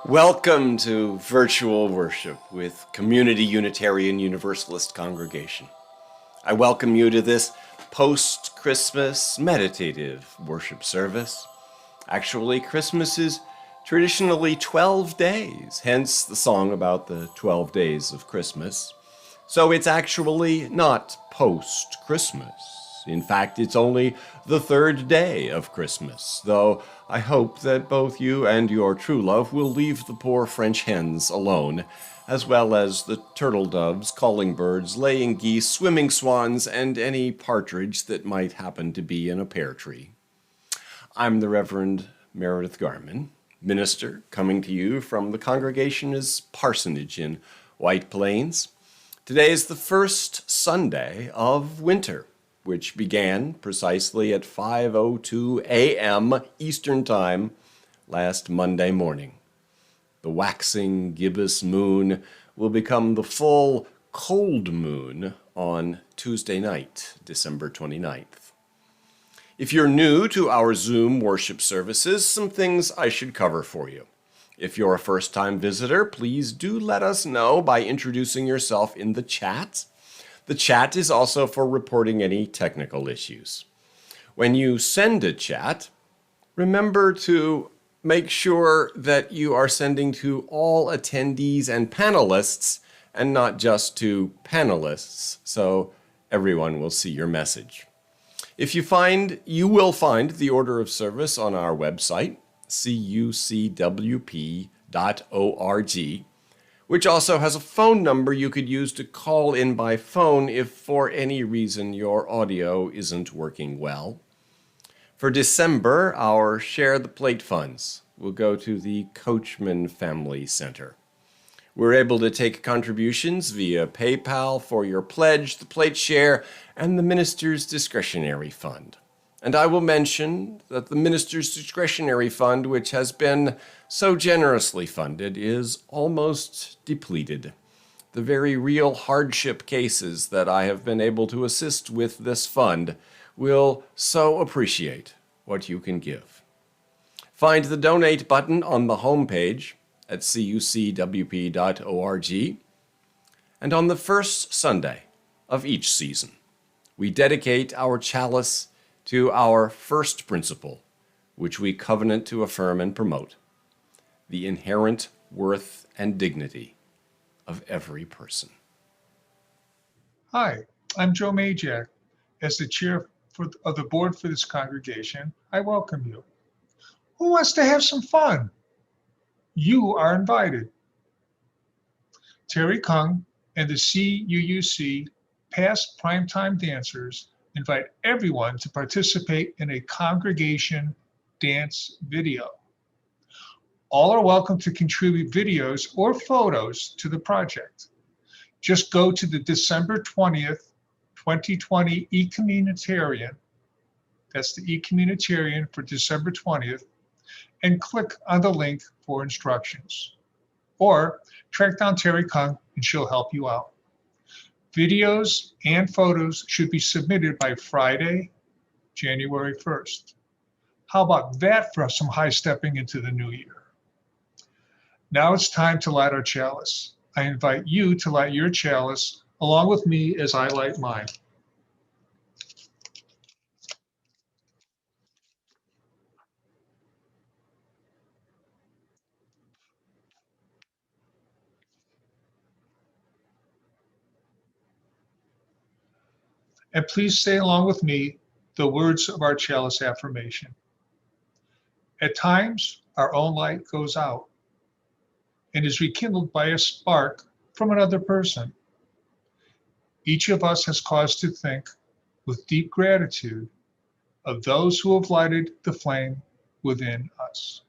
Welcome to Virtual Worship with Community Unitarian Universalist Congregation. I welcome you to this post-Christmas meditative worship service. Actually, Christmas is traditionally 12 days, hence the song about the 12 days of Christmas. So it's actually not post-Christmas. In fact, it's only the third day of Christmas, though I hope that both you and your true love will leave the poor French hens alone, as well as the turtle doves, calling birds, laying geese, swimming swans, and any partridge that might happen to be in a pear tree. I'm the Reverend Meredith Garmon, minister, coming to you from the Congregation's parsonage in White Plains. Today is the first Sunday of winter, which began precisely at 5:02 a.m. Eastern Time last Monday morning. The waxing gibbous moon will become the full cold moon on Tuesday night, December 29th. If you're new to our Zoom worship services, some things I should cover for you. If you're a first-time visitor, please do let us know by introducing yourself in the chat. The chat is also for reporting any technical issues. When you send a chat, remember to make sure that you are sending to all attendees and panelists and not just to panelists, so everyone will see your message. You will find the order of service on our website, CUUCWP.org, which also has a phone number you could use to call in by phone if for any reason your audio isn't working well. For December, our Share the Plate funds will go to the Coachman Family Center. We're able to take contributions via PayPal for your pledge, the plate share, and the Minister's Discretionary Fund. And I will mention that the Minister's Discretionary Fund, which has been so generously funded, is almost depleted. The very real hardship cases that I have been able to assist with this fund will so appreciate what you can give. Find the donate button on the homepage at cucwp.org. And on the first Sunday of each season, we dedicate our chalice to our first principle, which we covenant to affirm and promote, the inherent worth and dignity of every person. Hi, I'm Joe Majak. As the chair of the board for this congregation, I welcome you. Who wants to have some fun? You are invited. Terry Kung and the CUUC past primetime dancers invite everyone to participate in a congregation dance video. All are welcome to contribute videos or photos to the project. Just go to the December 20th, 2020 eCommunitarian, that's the eCommunitarian for December 20th, and click on the link for instructions. Or track down Terry Kung and she'll help you out. Videos and photos should be submitted by Friday, January 1st. How about that for some high stepping into the new year? Now it's time to light our chalice. I invite you to light your chalice along with me as I light mine. And please say along with me the words of our chalice affirmation. At times, our own light goes out and is rekindled by a spark from another person. Each of us has cause to think with deep gratitude of those who have lighted the flame within us.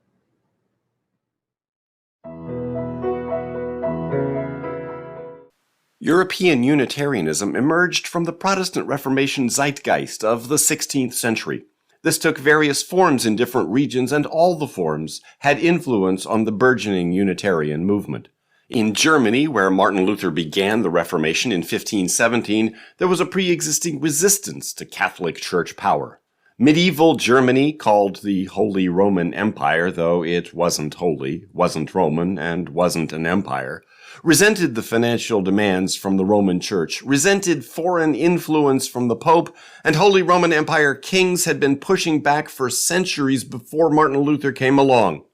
European Unitarianism emerged from the Protestant Reformation zeitgeist of the 16th century. This took various forms in different regions, and all the forms had influence on the burgeoning Unitarian movement. In Germany, where Martin Luther began the Reformation in 1517, there was a pre-existing resistance to Catholic Church power. Medieval Germany, called the Holy Roman Empire, though it wasn't holy, wasn't Roman, and wasn't an empire, resented the financial demands from the Roman Church, resented foreign influence from the Pope, and Holy Roman Empire kings had been pushing back for centuries before Martin Luther came along.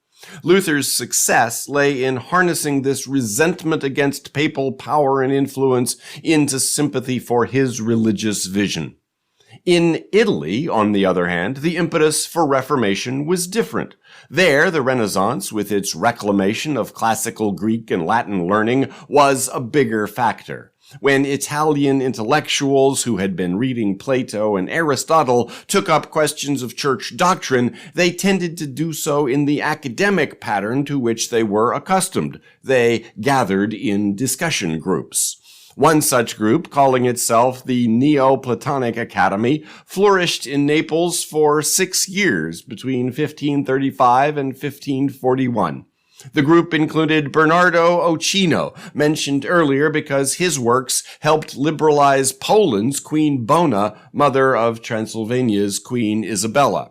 Luther's success lay in harnessing this resentment against papal power and influence into sympathy for his religious vision. In Italy, on the other hand, the impetus for Reformation was different. There, the Renaissance, with its reclamation of classical Greek and Latin learning, was a bigger factor. When Italian intellectuals who had been reading Plato and Aristotle took up questions of church doctrine, they tended to do so in the academic pattern to which they were accustomed. They gathered in discussion groups. One such group, calling itself the Neoplatonic Academy, flourished in Naples for 6 years between 1535 and 1541. The group included Bernardo Ochino, mentioned earlier because his works helped liberalize Poland's Queen Bona, mother of Transylvania's Queen Isabella.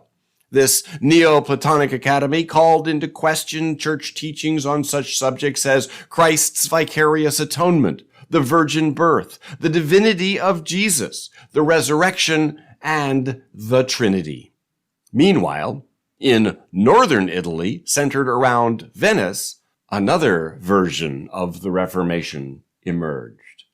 This Neoplatonic Academy called into question church teachings on such subjects as Christ's vicarious atonement, the virgin birth, the divinity of Jesus, the resurrection, and the Trinity. Meanwhile, in northern Italy, centered around Venice, another version of the Reformation emerged.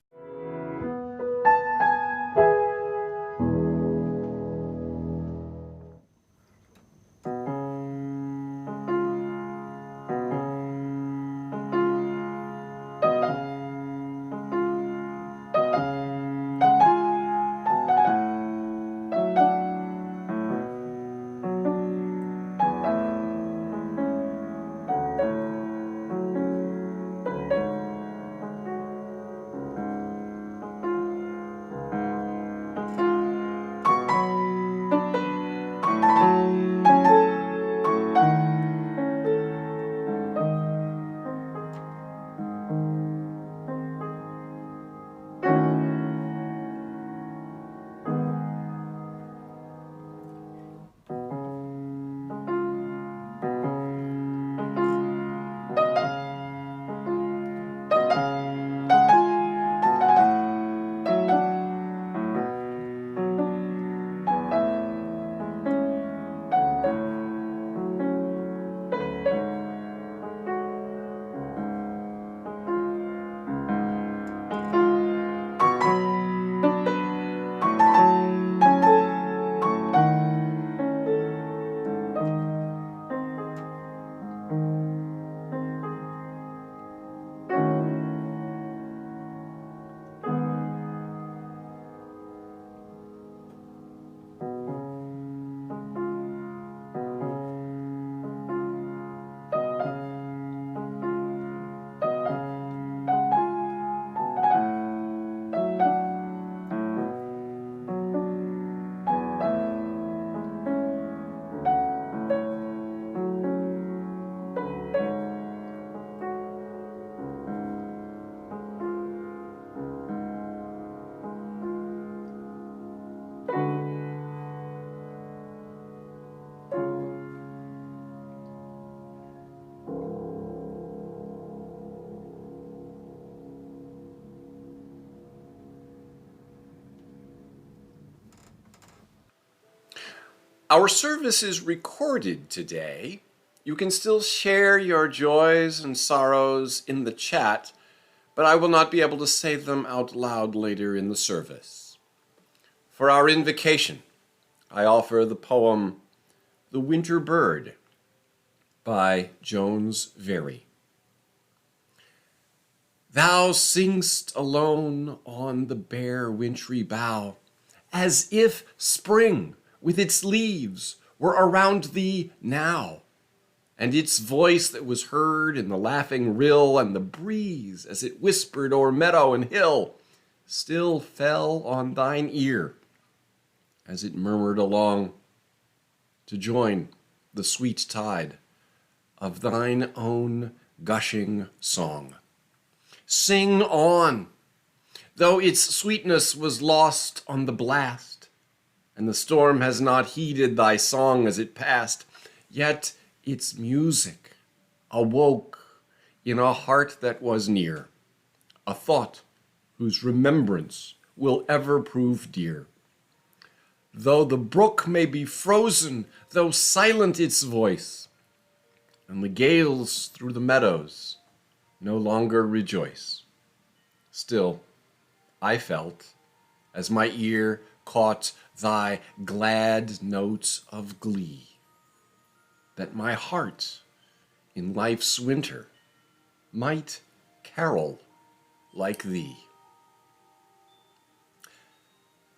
Our service is recorded today. You can still share your joys and sorrows in the chat, but I will not be able to say them out loud later in the service. For our invocation, I offer the poem The Winter Bird by Jones Very. Thou sing'st alone on the bare wintry bough, as if spring with its leaves were around thee now, and its voice that was heard in the laughing rill and the breeze as it whispered o'er meadow and hill still fell on thine ear as it murmured along to join the sweet tide of thine own gushing song. Sing on, though its sweetness was lost on the blast, and the storm has not heeded thy song as it passed, yet its music awoke in a heart that was near, a thought whose remembrance will ever prove dear. Though the brook may be frozen, though silent its voice, and the gales through the meadows no longer rejoice, still I felt, as my ear caught thy glad notes of glee, that my heart in life's winter might carol like thee.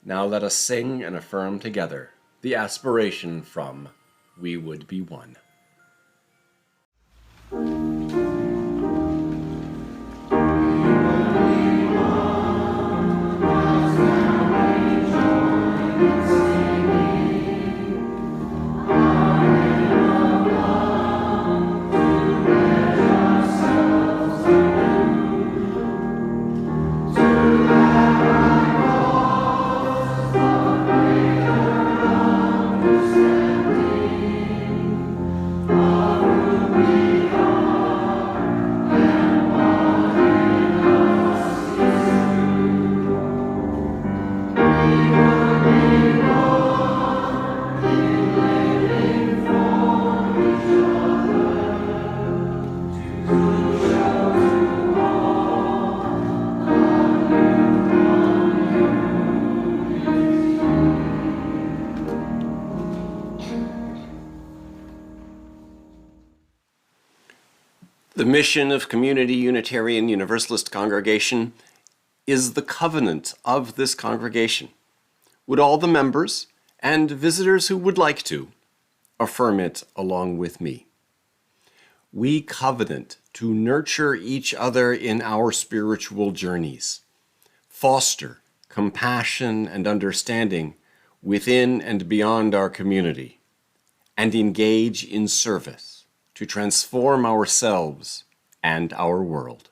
Now let us sing and affirm together the aspiration from We Would Be One. The mission of Community Unitarian Universalist Congregation is the covenant of this congregation. Would all the members and visitors who would like to affirm it along with me? We covenant to nurture each other in our spiritual journeys, foster compassion and understanding within and beyond our community, and engage in service to transform ourselves and our world.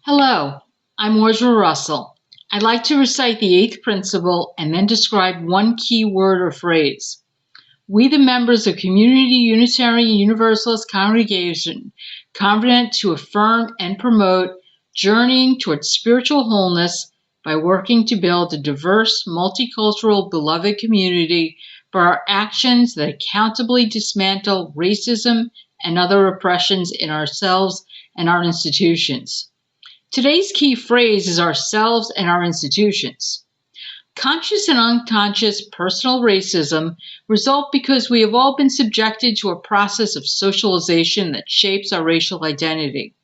Hello, I'm Audra Russell. I'd like to recite the eighth principle and then describe one key word or phrase. We, the members of Community Unitarian Universalist Congregation, covenant to affirm and promote journeying towards spiritual wholeness by working to build a diverse, multicultural, beloved community by our actions that accountably dismantle racism and other oppressions in ourselves and our institutions. Today's key phrase is ourselves and our institutions. Conscious and unconscious personal racism result because we have all been subjected to a process of socialization that shapes our racial identity.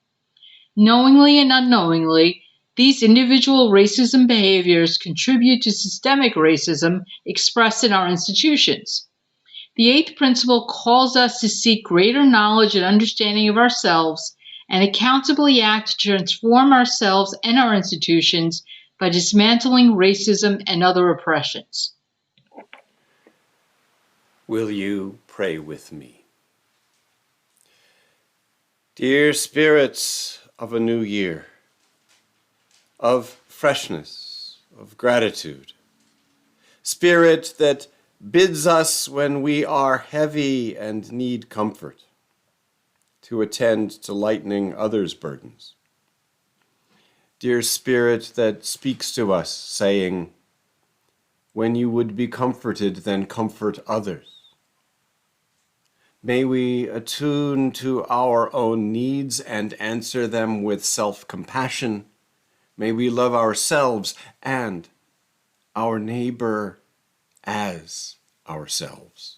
Knowingly and unknowingly, these individual racism behaviors contribute to systemic racism expressed in our institutions. The eighth principle calls us to seek greater knowledge and understanding of ourselves and accountably act to transform ourselves and our institutions by dismantling racism and other oppressions. Will you pray with me? Dear spirits of a new year, of freshness, of gratitude, spirit that bids us when we are heavy and need comfort, to attend to lightening others' burdens. Dear Spirit that speaks to us, saying, when you would be comforted, then comfort others. May we attune to our own needs and answer them with self-compassion. May we love ourselves and our neighbor as ourselves.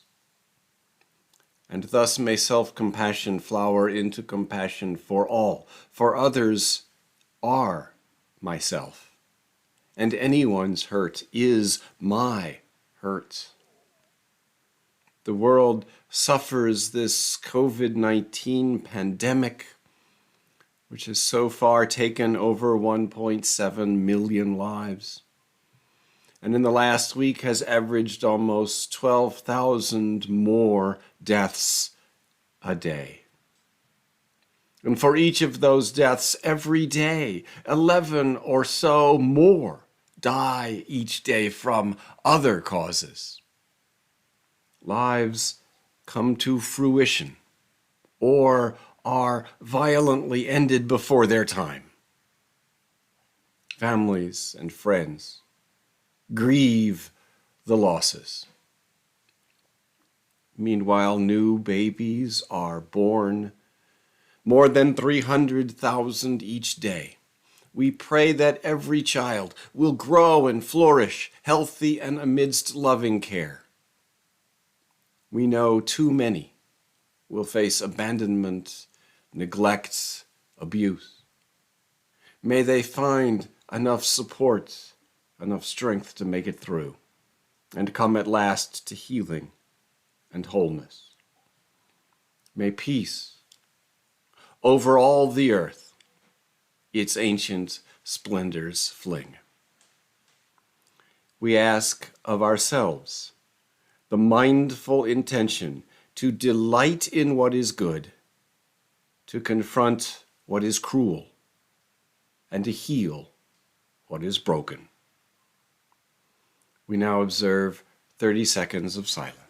And thus may self-compassion flower into compassion for all, for others are myself, and anyone's hurt is my hurt. The world suffers this COVID-19 pandemic, which has so far taken over 1.7 million lives, and in the last week has averaged almost 12,000 more deaths a day. And for each of those deaths every day, 11 or so more die each day from other causes. Lives come to fruition or are violently ended before their time. Families and friends grieve the losses. Meanwhile, new babies are born, more than 300,000 each day. We pray that every child will grow and flourish, healthy and amidst loving care. We know too many will face abandonment, neglect, abuse. May they find enough support, enough strength to make it through, and come at last to healing and wholeness. May peace over all the earth its ancient splendors fling. We ask of ourselves the mindful intention to delight in what is good, to confront what is cruel, and to heal what is broken. We now observe 30 seconds of silence.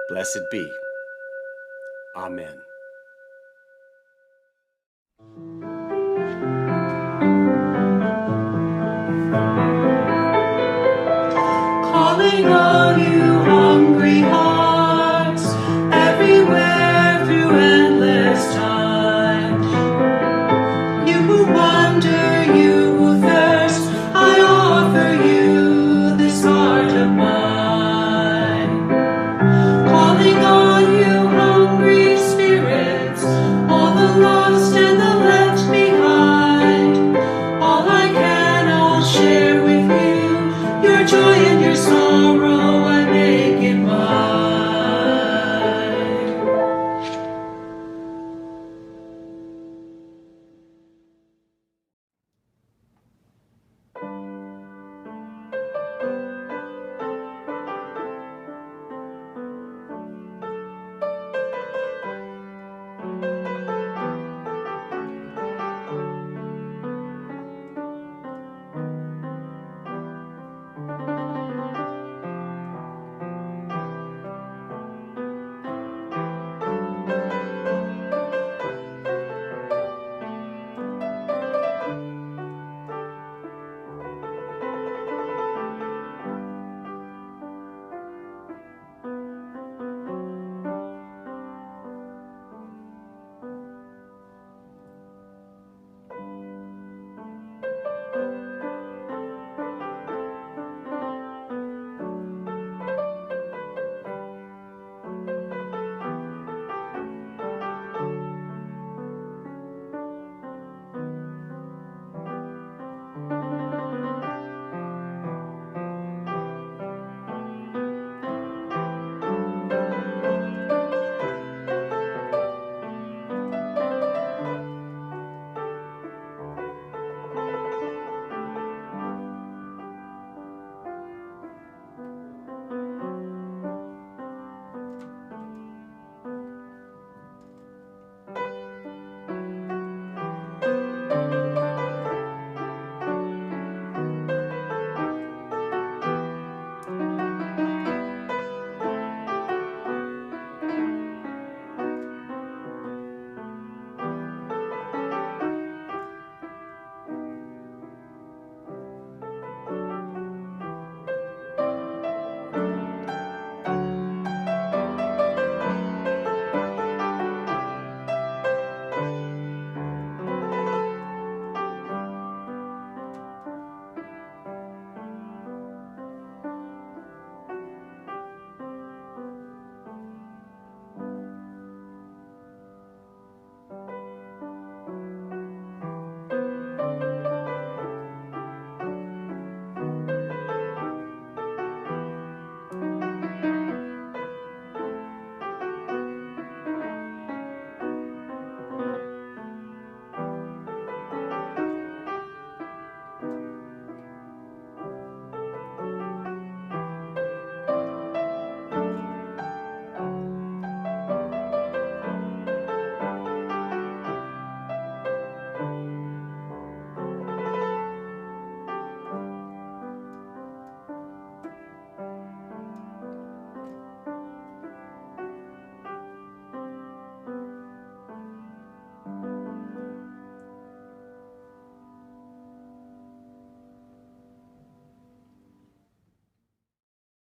Blessed be. Amen. Calling all you hungry hearts, everywhere through endless time. You who wander, you who thirst, I offer you this heart of mine. Calling all you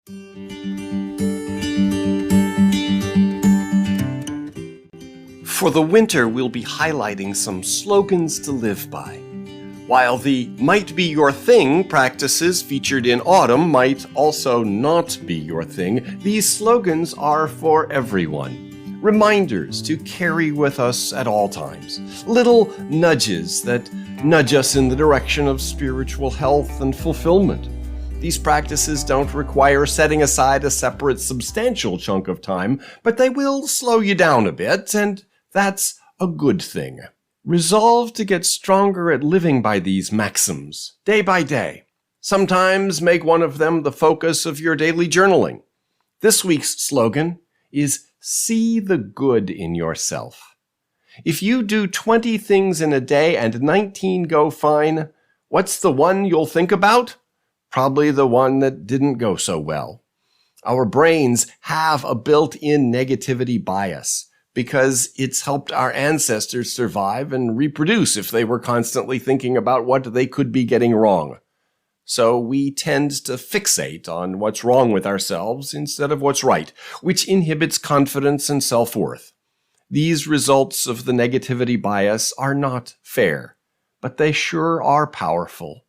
For the winter, we'll be highlighting some slogans to live by. While the might be your thing practices featured in autumn might also not be your thing, these slogans are for everyone. Reminders to carry with us at all times. Little nudges that nudge us in the direction of spiritual health and fulfillment. These practices don't require setting aside a separate substantial chunk of time, but they will slow you down a bit, and that's a good thing. Resolve to get stronger at living by these maxims, day by day. Sometimes make one of them the focus of your daily journaling. This week's slogan is see the good in yourself. If you do 20 things in a day and 19 go fine, what's the one you'll think about? Probably the one that didn't go so well. Our brains have a built-in negativity bias, because it's helped our ancestors survive and reproduce if they were constantly thinking about what they could be getting wrong. So we tend to fixate on what's wrong with ourselves instead of what's right, which inhibits confidence and self-worth. These results of the negativity bias are not fair, but they sure are powerful.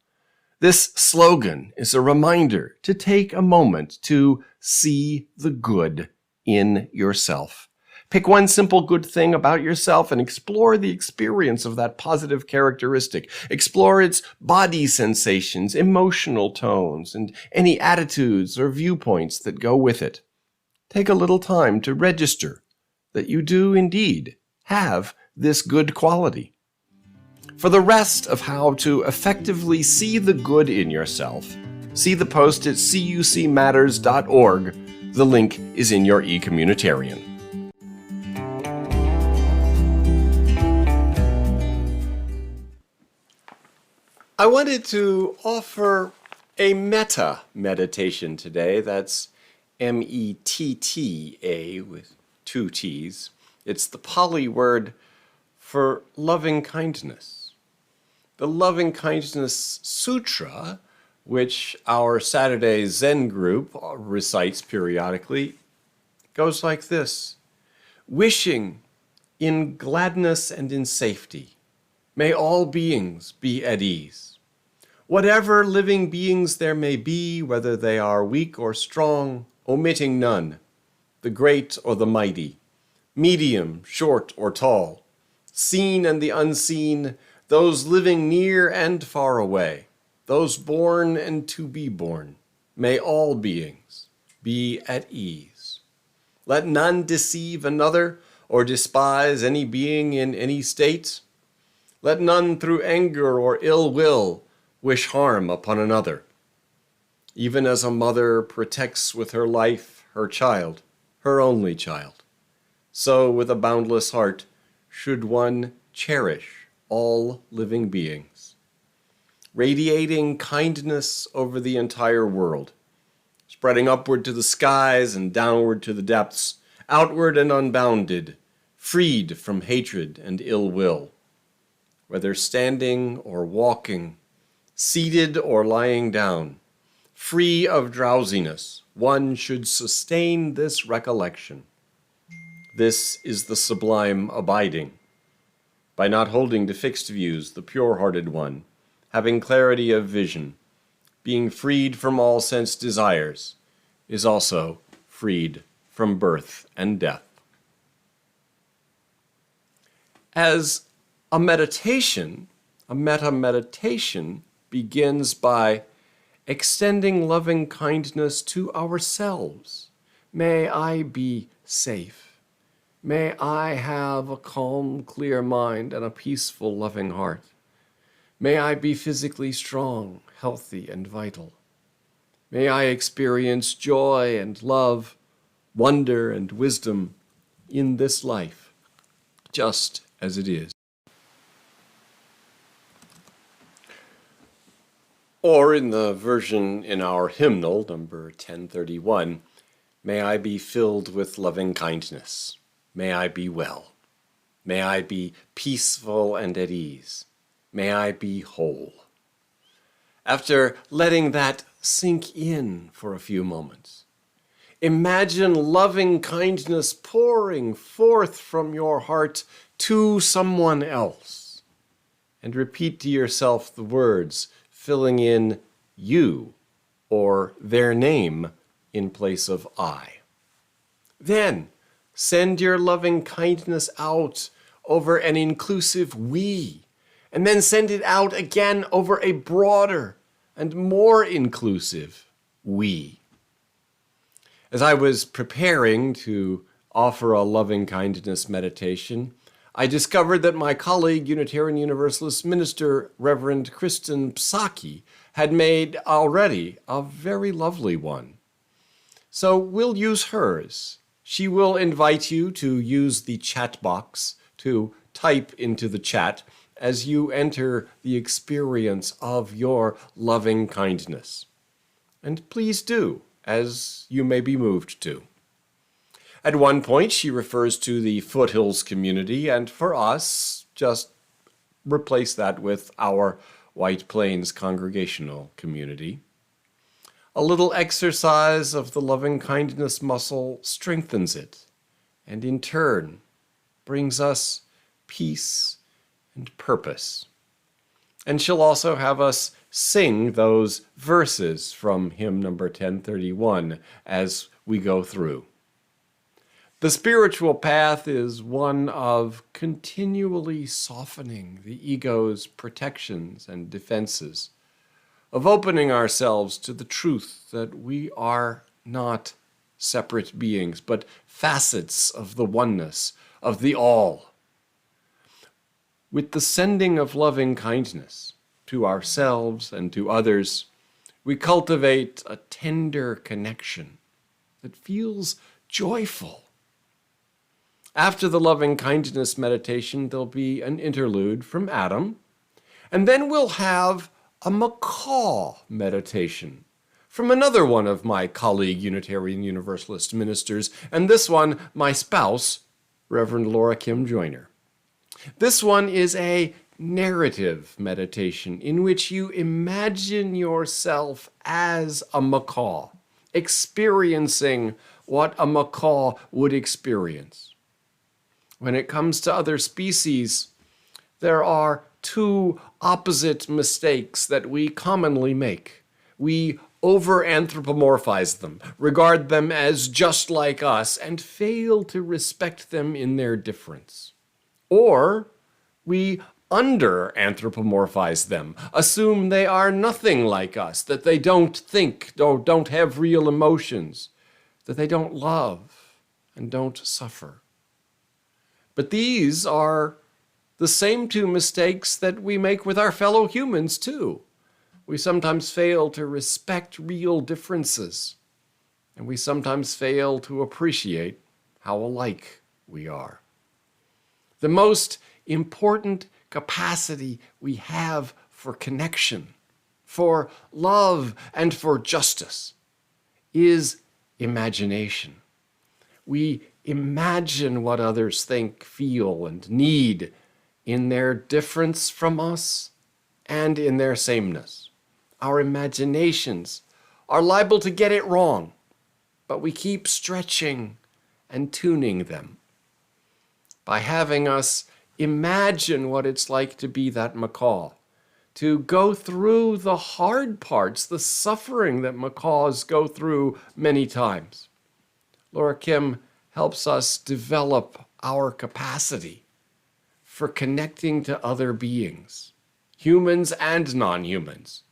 This slogan is a reminder to take a moment to see the good in yourself. Pick one simple good thing about yourself and explore the experience of that positive characteristic. Explore its body sensations, emotional tones, and any attitudes or viewpoints that go with it. Take a little time to register that you do indeed have this good quality. For the rest of how to effectively see the good in yourself, see the post at cucmatters.org. The link is in your eCommunitarian. I wanted to offer a metta meditation today. That's M-E-T-T-A with 2 T's. It's the Pali word for loving kindness. The Loving Kindness Sutra, which our Saturday Zen group recites periodically, goes like this. Wishing in gladness and in safety, may all beings be at ease. Whatever living beings there may be, whether they are weak or strong, omitting none, the great or the mighty, medium, short or tall, seen and the unseen, those living near and far away, those born and to be born, may all beings be at ease. Let none deceive another or despise any being in any state. Let none through anger or ill will wish harm upon another. Even as a mother protects with her life her child, her only child, so with a boundless heart should one cherish all living beings, radiating kindness over the entire world, spreading upward to the skies and downward to the depths, outward and unbounded, freed from hatred and ill will. Whether standing or walking, seated or lying down, free of drowsiness, one should sustain this recollection. This is the sublime abiding. By not holding to fixed views, the pure-hearted one, having clarity of vision, being freed from all sense desires, is also freed from birth and death. As a meditation, a metta-meditation begins by extending loving kindness to ourselves. May I be safe. May I have a calm, clear mind and a peaceful, loving heart. May I be physically strong, healthy, and vital. May I experience joy and love, wonder and wisdom in this life, just as it is. Or in the version in our hymnal, number 1031, may I be filled with loving kindness. May I be well. May I be peaceful and at ease. May I be whole. After letting that sink in for a few moments, Imagine loving kindness pouring forth from your heart to someone else. And repeat to yourself the words, filling in you or their name in place of I. Then send your loving kindness out over an inclusive we, and then send it out again over a broader and more inclusive we. As I was preparing to offer a loving kindness meditation, I discovered that my colleague, Unitarian Universalist minister, Reverend Kristen Psaki, had made already a very lovely one. So we'll use hers. She will invite you to use the chat box to type into the chat as you enter the experience of your loving kindness. And please do, as you may be moved to. At one point, she refers to the Foothills community, and for us, just replace that with our White Plains congregational community. A little exercise of the loving kindness muscle strengthens it, and in turn brings us peace and purpose. And she'll also have us sing those verses from hymn number 1031 as we go through. The spiritual path is one of continually softening the ego's protections and defenses, of opening ourselves to the truth that we are not separate beings, but facets of the oneness, of the all. With the sending of loving kindness to ourselves and to others, we cultivate a tender connection that feels joyful. After the loving kindness meditation, there'll be an interlude from Adam, and then we'll have a macaw meditation from another one of my colleague Unitarian Universalist ministers, and this one, my spouse, Reverend Laura Kim Joyner. This one is a narrative meditation in which you imagine yourself as a macaw, experiencing what a macaw would experience. When it comes to other species, there are two opposite mistakes that we commonly make. We over-anthropomorphize them, regard them as just like us, and fail to respect them in their difference. Or we under-anthropomorphize them, assume they are nothing like us, that they don't think, don't have real emotions, that they don't love and don't suffer. But these are the same two mistakes that we make with our fellow humans, too. We sometimes fail to respect real differences, and we sometimes fail to appreciate how alike we are. The most important capacity we have for connection, for love, and for justice is imagination. We imagine what others think, feel, and need in their difference from us and in their sameness. Our imaginations are liable to get it wrong, but we keep stretching and tuning them. By having us imagine what it's like to be that macaw, to go through the hard parts, the suffering that macaws go through many times. Laura Kim helps us develop our capacity for connecting to other beings, humans and non-humans,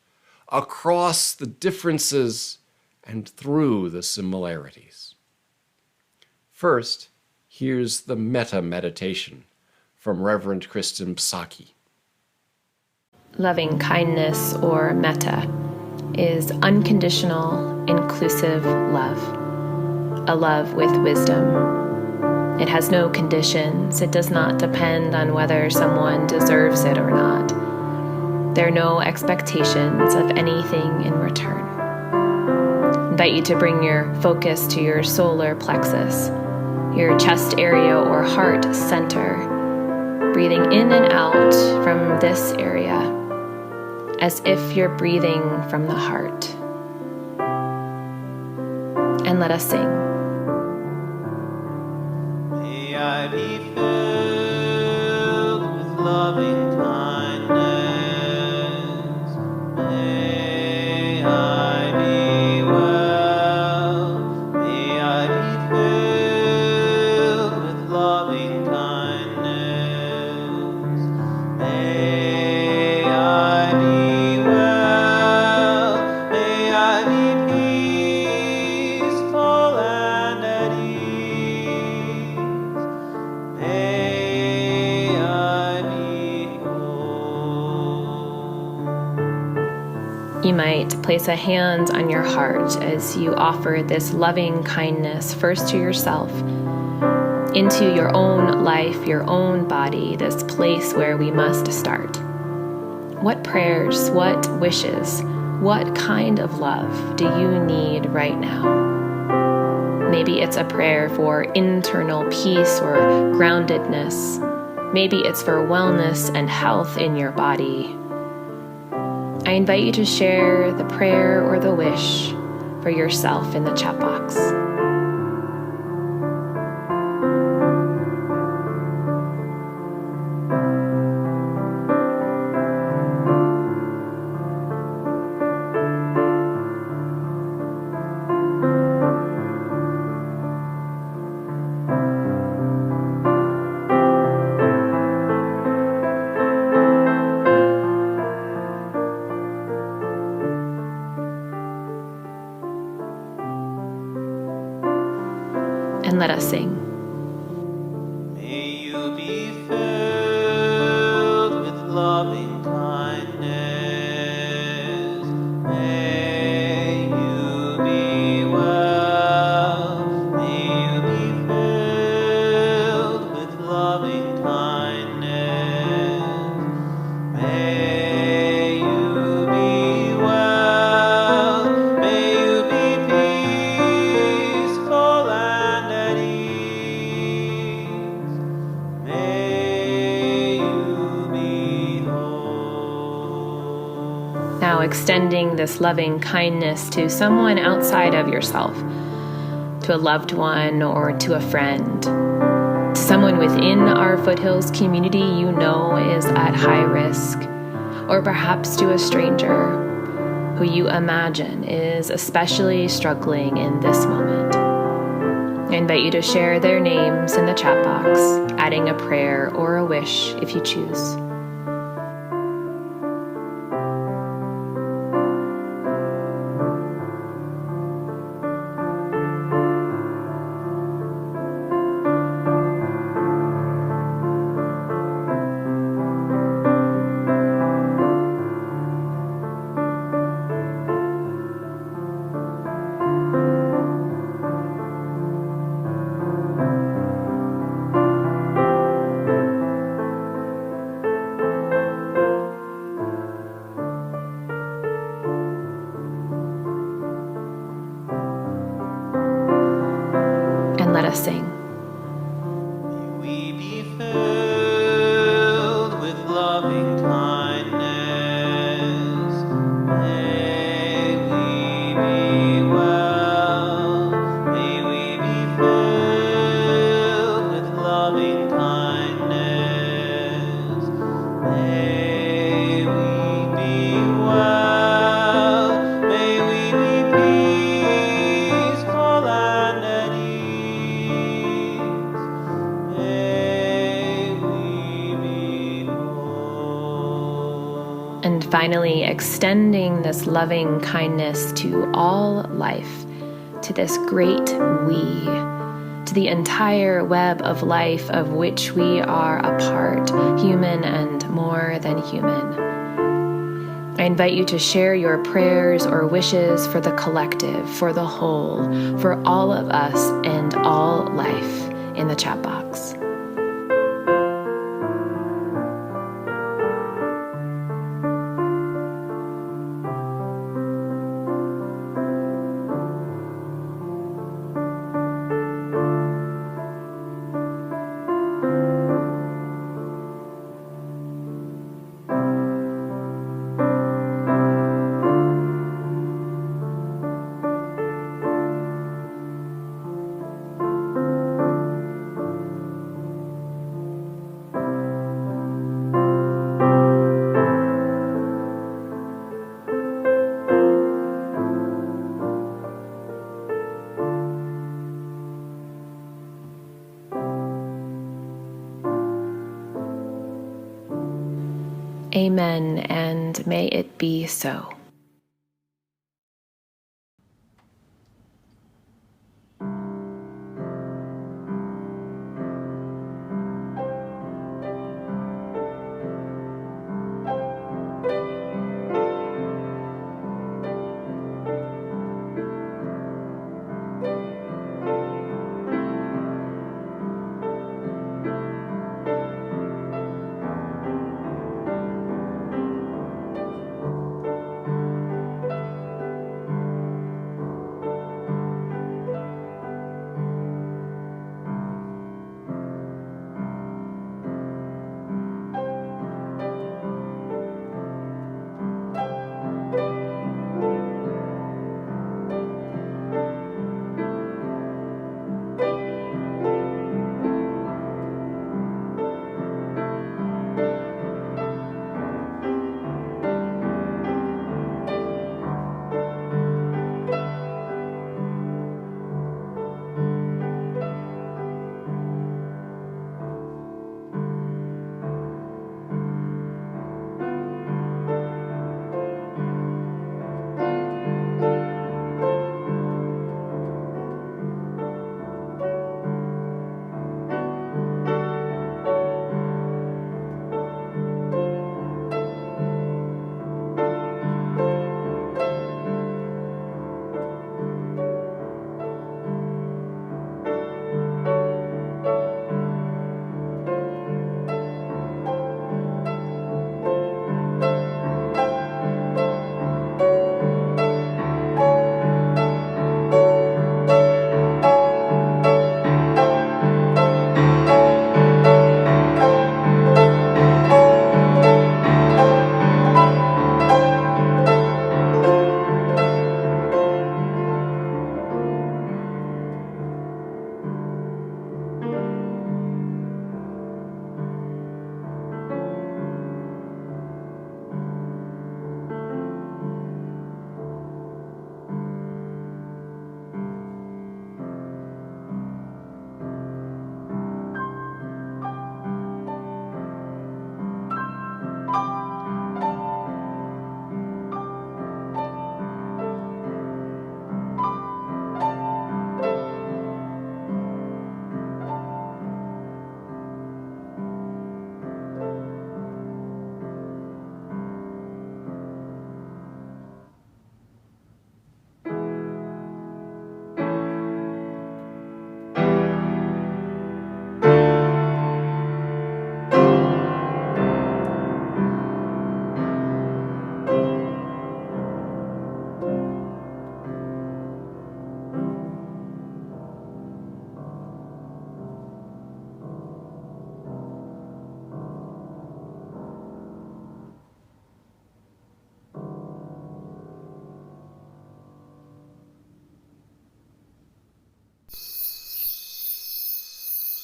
across the differences and through the similarities. First, here's the metta meditation from Reverend Kristen Psaki. Loving kindness, or metta, is unconditional, inclusive love, a love with wisdom. It has no conditions. It does not depend on whether someone deserves it or not. There are no expectations of anything in return. I invite you to bring your focus to your solar plexus, your chest area or heart center, breathing in and out from this area as if you're breathing from the heart. And let us sing. May I be filled with loving kindness. May I be well. May I be filled with loving kindness. May I be well. May I be peaceful and at ease. May I be whole. You might place a hand on your heart as you offer this loving kindness first to yourself, into your own life, your own body, this place where we must start. What prayers, what wishes, what kind of love do you need right now? Maybe it's a prayer for internal peace or groundedness. Maybe it's for wellness and health in your body. I invite you to share the prayer or the wish for yourself in the chat box. And let us sing. May you be filled with loving kindness. May you be well. May you be filled with loving kindness. May you be well. May you be peaceful and at ease. May you be whole. Now extending this loving kindness to someone outside of yourself, to a loved one or to a friend, to someone within our Foothills community you know is at high risk, or perhaps to a stranger who you imagine is especially struggling in this moment. I invite you to share their names in the chat box, adding a prayer or a wish if you choose. And let us sing. May we be filled with loving kindness. May we be well. May we be filled with loving kindness. May we be well. May we be peaceful and at ease. May we be whole. And finally, extending this loving kindness to all life, to this great we, to the entire web of life of which we are a part, human and more than human. I invite you to share your prayers or wishes for the collective, for the whole, for all of us and all life in the chat box. Amen, and may it be so.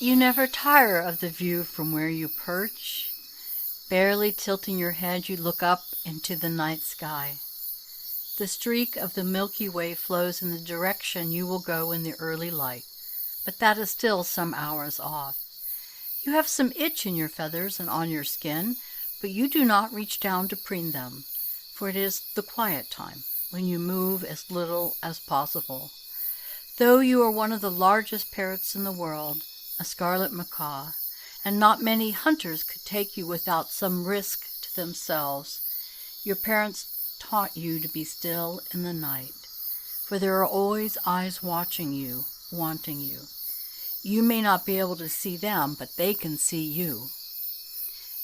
You never tire of the view from where you perch. Barely tilting your head, you look up into the night sky. The streak of the Milky Way flows in the direction you will go in the early light, but that is still some hours off. You have some itch in your feathers and on your skin, but you do not reach down to preen them, for it is the quiet time, when you move as little as possible. Though you are one of the largest parrots in the world, a scarlet macaw, and not many hunters could take you without some risk to themselves, your parents taught you to be still in the night, for there are always eyes watching you, wanting you. You may not be able to see them, but they can see you.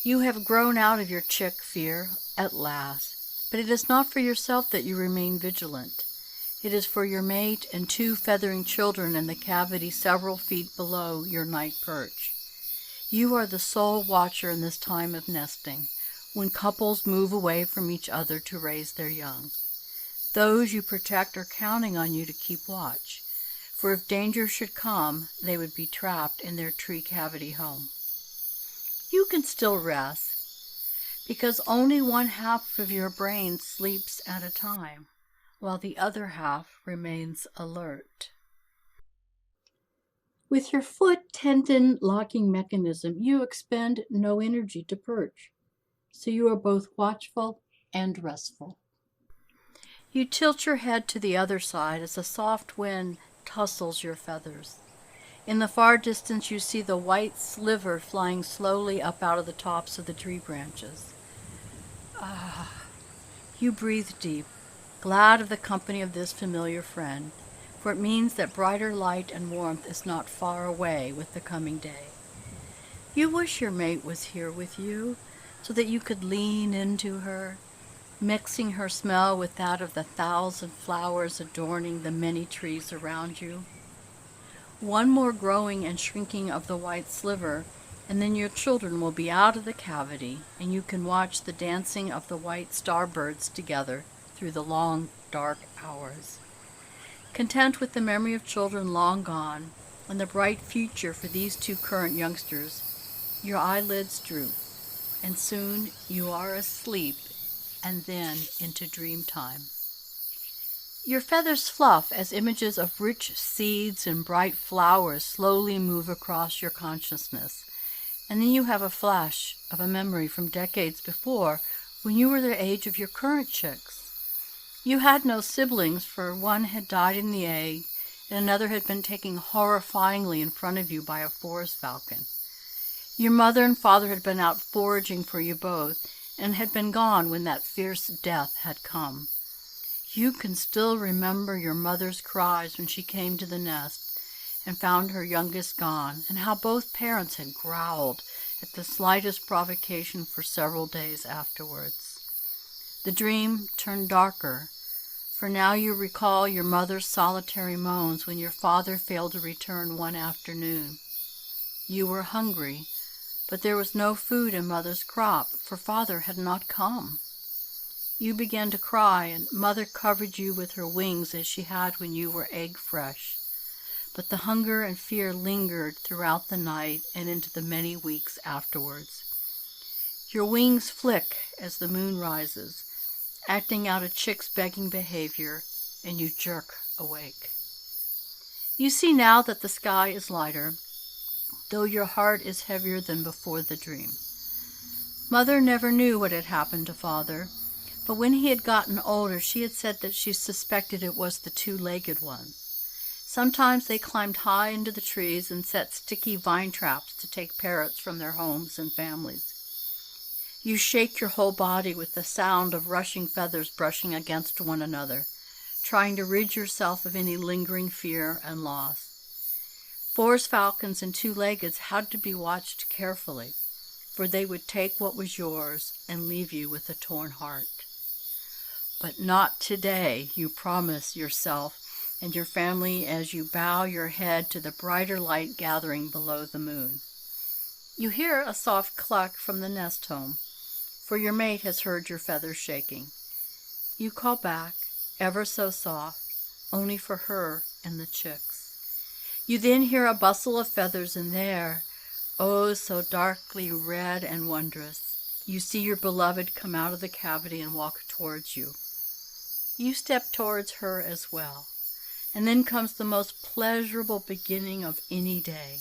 You have grown out of your chick fear at last, but it is not for yourself that you remain vigilant. It is for your mate and 2 feathering children in the cavity several feet below your night perch. You are the sole watcher in this time of nesting, when couples move away from each other to raise their young. Those you protect are counting on you to keep watch, for if danger should come, they would be trapped in their tree cavity home. You can still rest, because only 1/2 of your brain sleeps at a time, while the other half remains alert. With your foot tendon locking mechanism, you expend no energy to perch. so you are both watchful and restful. You tilt your head to the other side as a soft wind tussles your feathers. In the far distance you see the white sliver flying slowly up out of the tops of the tree branches. You breathe deep, glad of the company of this familiar friend, for it means that brighter light and warmth is not far away with the coming day. You wish your mate was here with you, so that you could lean into her, mixing her smell with that of the 1,000 flowers adorning the many trees around you. One more growing and shrinking of the white sliver, and then your children will be out of the cavity, and you can watch the dancing of the white starbirds together through the long, dark hours. Content with the memory of children long gone, and the bright future for these two current youngsters, your eyelids droop, and soon you are asleep, and then into dream time. Your feathers fluff as images of rich seeds and bright flowers slowly move across your consciousness, and then you have a flash of a memory from decades before, when you were the age of your current chicks. You had no siblings, for one had died in the egg, and another had been taken horrifyingly in front of you by a forest falcon. Your mother and father had been out foraging for you both, and had been gone when that fierce death had come. You can still remember your mother's cries when she came to the nest and found her youngest gone, and how both parents had growled at the slightest provocation for several days afterwards. The dream turned darker, for now you recall your mother's solitary moans when your father failed to return one afternoon. You were hungry, but there was no food in mother's crop, for father had not come. You began to cry, and mother covered you with her wings as she had when you were egg fresh. But the hunger and fear lingered throughout the night and into the many weeks afterwards. Your wings flick as the moon rises, acting out a chick's begging behavior, and you jerk awake. You see now that the sky is lighter, though your heart is heavier than before the dream. Mother never knew what had happened to father, but when he had gotten older, she had said that she suspected it was the two-legged one. Sometimes they climbed high into the trees and set sticky vine traps to take parrots from their homes and families. You shake your whole body with the sound of rushing feathers brushing against one another, trying to rid yourself of any lingering fear and loss. Forest falcons and two-leggeds had to be watched carefully, for they would take what was yours and leave you with a torn heart. But not today, you promise yourself and your family as you bow your head to the brighter light gathering below the moon. You hear a soft cluck from the nest home, for your mate has heard your feathers shaking. You call back, ever so soft, only for her and the chicks. You then hear a bustle of feathers, and there, oh, so darkly red and wondrous, you see your beloved come out of the cavity and walk towards you. You step towards her as well, and then comes the most pleasurable beginning of any day.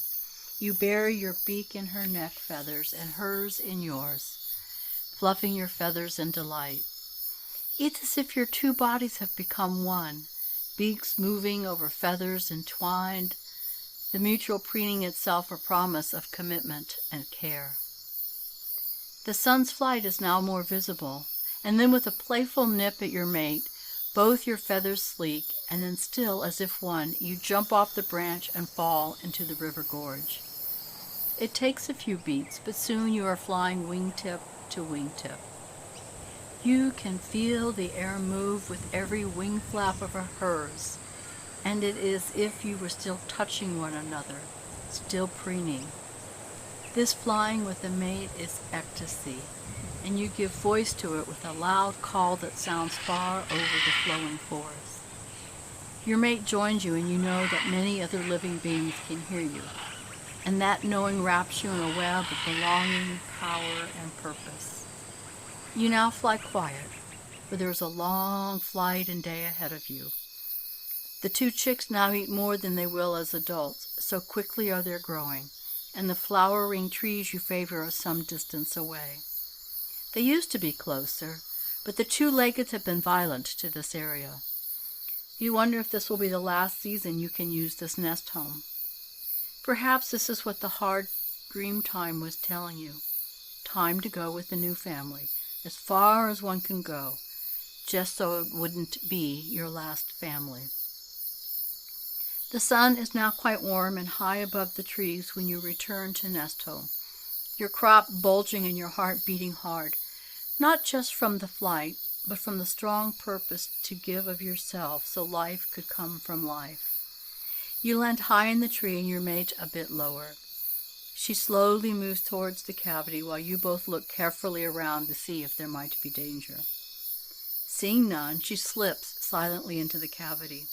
You bury your beak in her neck feathers and hers in yours, fluffing your feathers in delight. It's as if your two bodies have become one, beaks moving over feathers entwined, the mutual preening itself a promise of commitment and care. The sun's flight is now more visible, and then with a playful nip at your mate, both your feathers sleek, and then still as if one, you jump off the branch and fall into the river gorge. It takes a few beats, but soon you are flying wingtip to wingtip. You can feel the air move with every wing flap of hers, and it is as if you were still touching one another, still preening. This flying with a mate is ecstasy, and you give voice to it with a loud call that sounds far over the flowing forest. Your mate joins you, and you know that many other living beings can hear you, and that knowing wraps you in a web of belonging, power, and purpose. You now fly quiet, for there is a long flight and day ahead of you. The two chicks now eat more than they will as adults, so quickly are they growing, and the flowering trees you favor are some distance away. They used to be closer, but the two-leggeds have been violent to this area. You wonder if this will be the last season you can use this nest home. Perhaps this is what the hard dream time was telling you. Time to go with the new family, as far as one can go, just so it wouldn't be your last family. The sun is now quite warm and high above the trees when you return to nest home, your crop bulging and your heart beating hard, not just from the flight, but from the strong purpose to give of yourself so life could come from life. You land high in the tree and your mate a bit lower. She slowly moves towards the cavity while you both look carefully around to see if there might be danger. Seeing none, she slips silently into the cavity.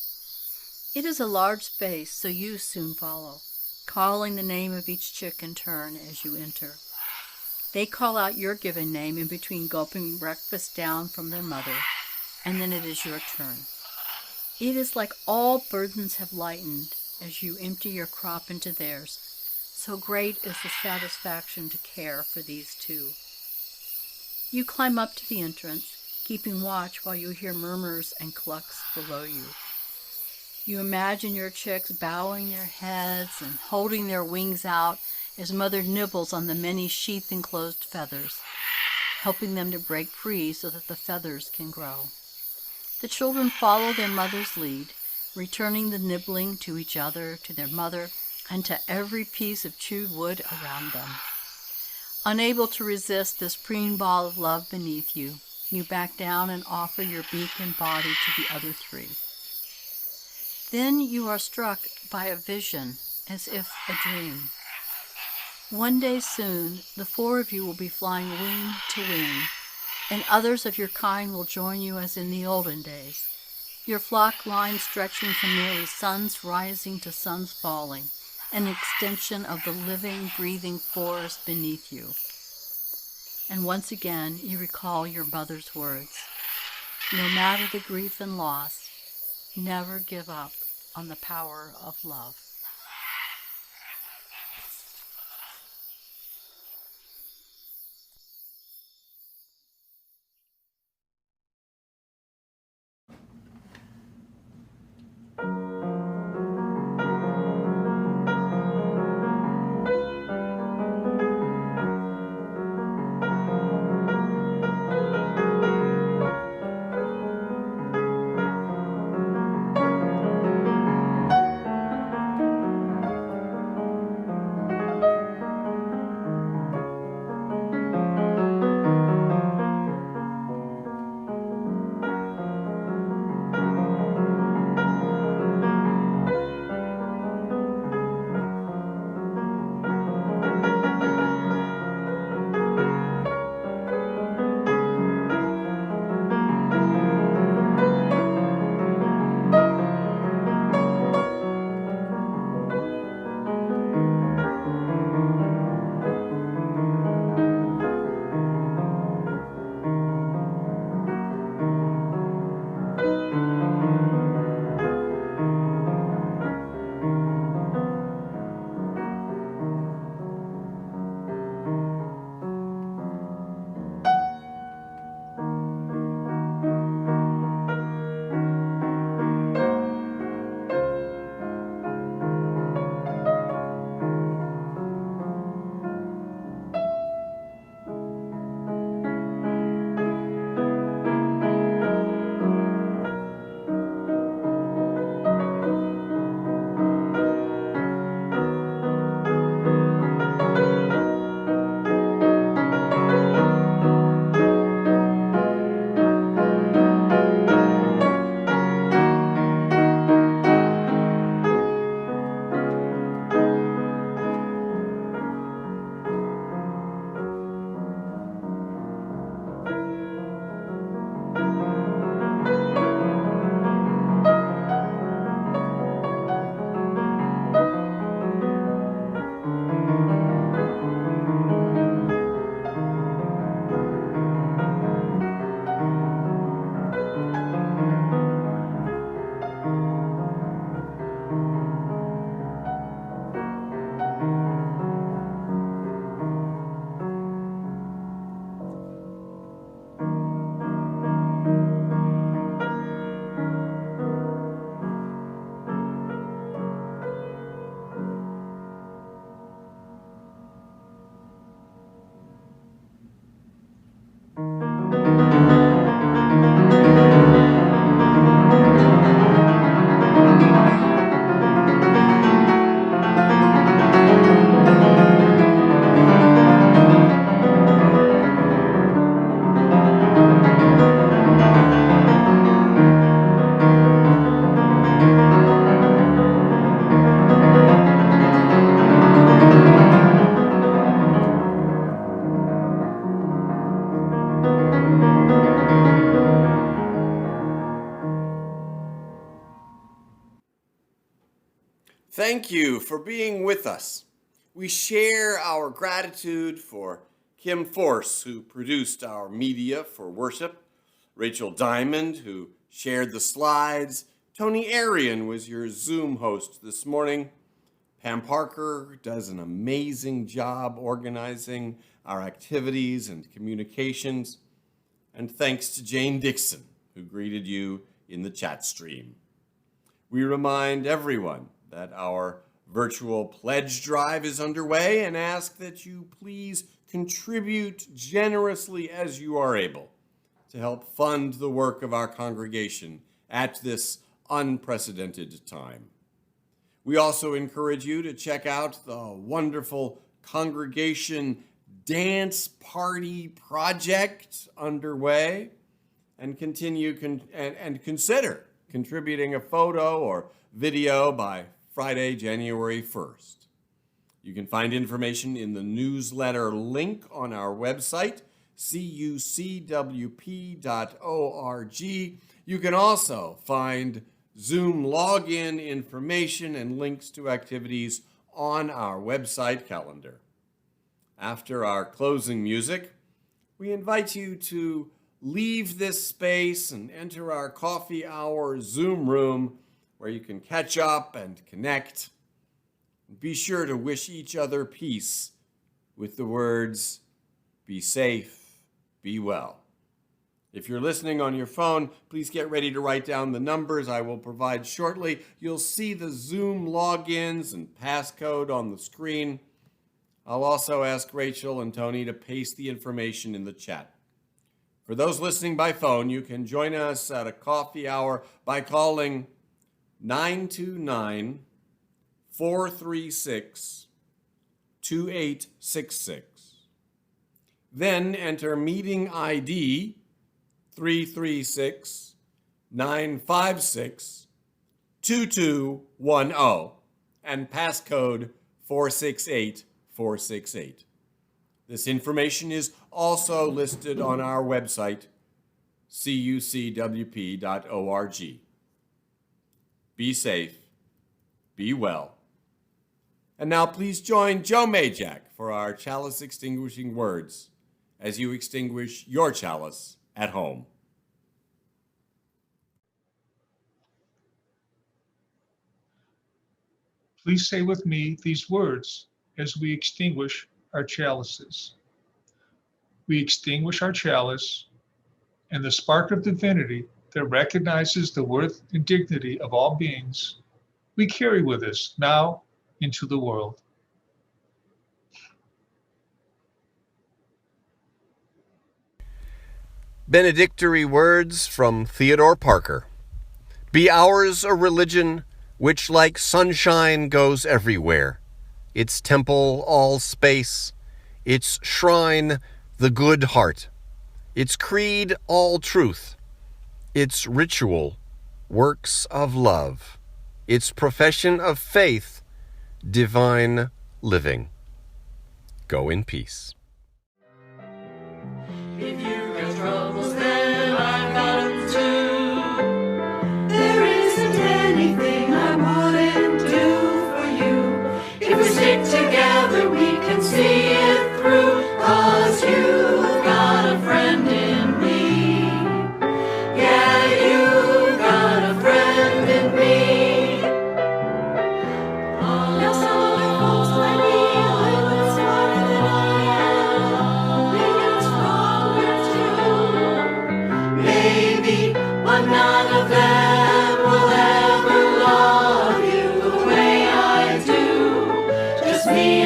It is a large space, so you soon follow, calling the name of each chick in turn as you enter. They call out your given name in between gulping breakfast down from their mother, and then it is your turn. It is like all burdens have lightened as you empty your crop into theirs. So great is the satisfaction to care for these two. You climb up to the entrance, keeping watch while you hear murmurs and clucks below you. You imagine your chicks bowing their heads and holding their wings out as mother nibbles on the many sheath-enclosed feathers, helping them to break free so that the feathers can grow. The children follow their mother's lead, returning the nibbling to each other, to their mother, and to every piece of chewed wood around them. Unable to resist this preen ball of love beneath you, you back down and offer your beak and body to the other three. Then you are struck by a vision, as if a dream. One day soon, the four of you will be flying wing to wing, and others of your kind will join you as in the olden days, your flock line stretching from nearly suns rising to suns falling, an extension of the living, breathing forest beneath you. And once again you recall your mother's words. No matter the grief and loss, never give up on the power of love. Thank you for being with us. We share our gratitude for Kim Force, who produced our media for worship, Rachel Diamond, who shared the slides, Tony Arian was your Zoom host this morning, Pam Parker does an amazing job organizing our activities and communications, and thanks to Jane Dixon, who greeted you in the chat stream. We remind everyone that our virtual pledge drive is underway and ask that you please contribute generously as you are able to help fund the work of our congregation at this unprecedented time. We also encourage you to check out the wonderful congregation dance party project underway and consider contributing a photo or video by Friday, January 1st. You can find information in the newsletter link on our website, CUCWP.org. You can also find Zoom login information and links to activities on our website calendar. After our closing music, we invite you to leave this space and enter our coffee hour Zoom room where you can catch up and connect. Be sure to wish each other peace with the words, be safe, be well. If you're listening on your phone, please get ready to write down the numbers I will provide shortly. You'll see the Zoom logins and passcode on the screen. I'll also ask Rachel and Tony to paste the information in the chat. For those listening by phone, you can join us at a coffee hour by calling 929-436-2866. Then enter meeting ID 336-956-2210 and passcode 468468. This information is also listed on our website, CUCWP.org. Be safe, be well. And now please join Joe Majak for our chalice extinguishing words as you extinguish your chalice at home. Please say with me these words as we extinguish our chalices. We extinguish our chalice, and the spark of divinity that recognizes the worth and dignity of all beings, we carry with us now into the world. Benedictory words from Theodore Parker. Be ours a religion which like sunshine goes everywhere, its temple all space, its shrine the good heart, its creed all truth, its ritual works of love, its profession of faith divine living. Go in peace. If you've got troubles, then I've got them too. There isn't anything I wouldn't do for you. If we stick together, we can see it through. 'Cause you've got a friend in me. Yeah, you've got a friend in me. Now some other folks might be a little bit smarter than I am. Maybe, but none of them will ever love you the way I do. Just me